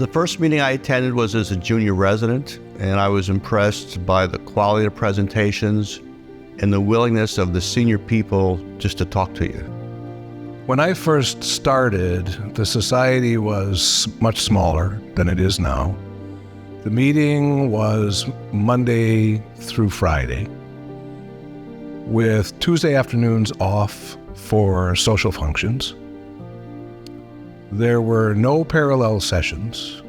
The first meeting I attended was as a junior resident, and I was impressed by the quality of presentations and the willingness of the senior people just to talk to you. When I first started, the society was much smaller than it is now. The meeting was Monday through Friday, with Tuesday afternoons off for social functions. There were no parallel sessions.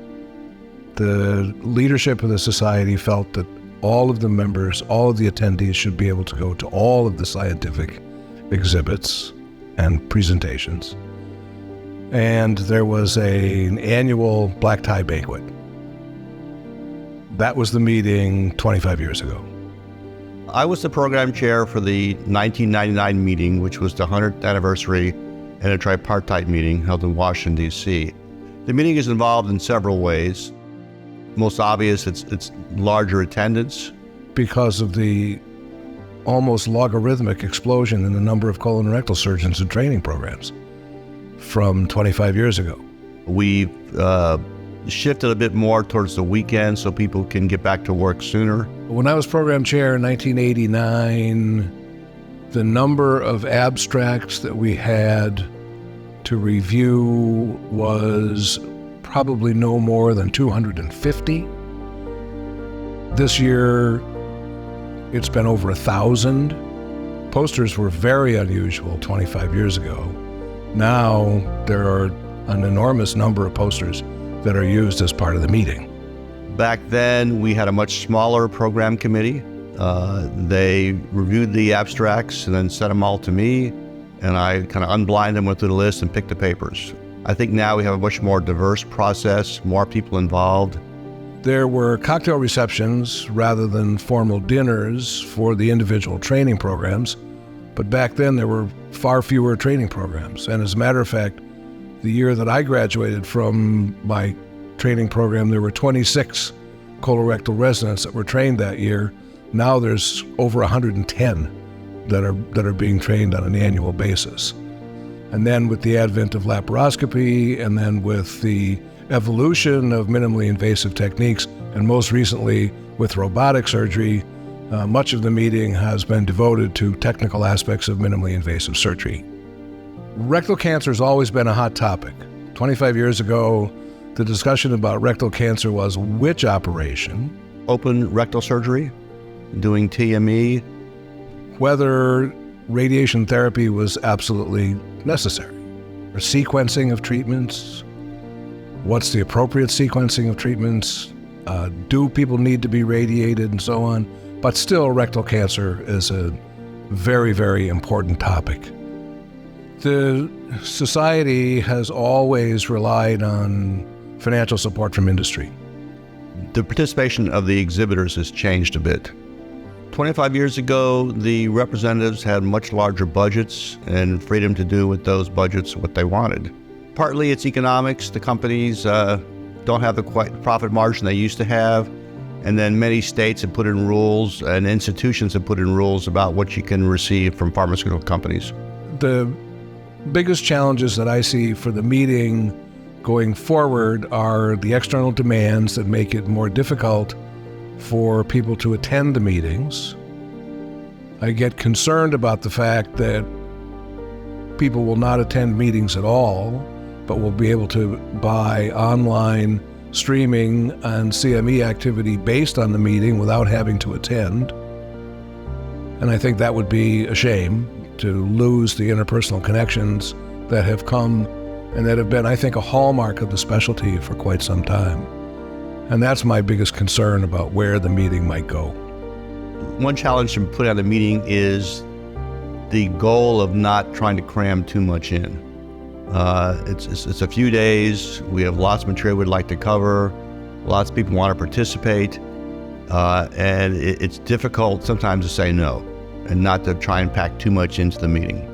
The leadership of the society felt that all of the members, all of the attendees should be able to go to all of the scientific exhibits and presentations. And there was an annual black tie banquet. That was the meeting 25 years ago. I was the program chair for the 1999 meeting, which was the 100th anniversary and a tripartite meeting held in Washington, D.C. The meeting is involved in several ways. Most obvious, it's larger attendance. Because of the almost logarithmic explosion in the number of colon and rectal surgeons in training programs from 25 years ago. We've shifted a bit more towards the weekend so people can get back to work sooner. When I was program chair in 1989, the number of abstracts that we had to review was probably no more than 250. This year, it's been over 1,000. Posters were very unusual 25 years ago. Now, there are an enormous number of posters that are used as part of the meeting. Back then, we had a much smaller program committee. They reviewed the abstracts and then sent them all to me, and I kind of unblinded them, went through the list, and picked the papers. I think now we have a much more diverse process, more people involved. There were cocktail receptions rather than formal dinners for the individual training programs, but back then there were far fewer training programs. And as a matter of fact, the year that I graduated from my training program, there were 26 colorectal residents that were trained that year. Now there's over 110 that are being trained on an annual basis. And then with the advent of laparoscopy, and then with the evolution of minimally invasive techniques, and most recently with robotic surgery, much of the meeting has been devoted to technical aspects of minimally invasive surgery. Rectal cancer has always been a hot topic. 25 years ago, the discussion about rectal cancer was which operation? Open rectal surgery, doing TME. Whether radiation therapy was absolutely necessary. Or sequencing of treatments. What's the appropriate sequencing of treatments? Do people need to be radiated and so on? But still, rectal cancer is a very, very important topic. The society has always relied on financial support from industry. The participation of the exhibitors has changed a bit. 25 years ago, the representatives had much larger budgets and freedom to do with those budgets what they wanted. Partly it's economics. The companies don't have the profit margin they used to have. And then many states have put in rules and institutions have put in rules about what you can receive from pharmaceutical companies. The biggest challenges that I see for the meeting going forward are the external demands that make it more difficult for people to attend the meetings. I get concerned about the fact that people will not attend meetings at all, but will be able to buy online streaming and CME activity based on the meeting without having to attend. And I think that would be a shame to lose the interpersonal connections that have come and that have been, I think, a hallmark of the specialty for quite some time. And that's my biggest concern about where the meeting might go. One challenge to put on the meeting is the goal of not trying to cram too much in. It's a few days. We have lots of material we'd like to cover. Lots of people want to participate. And it's difficult sometimes to say no and not to try and pack too much into the meeting.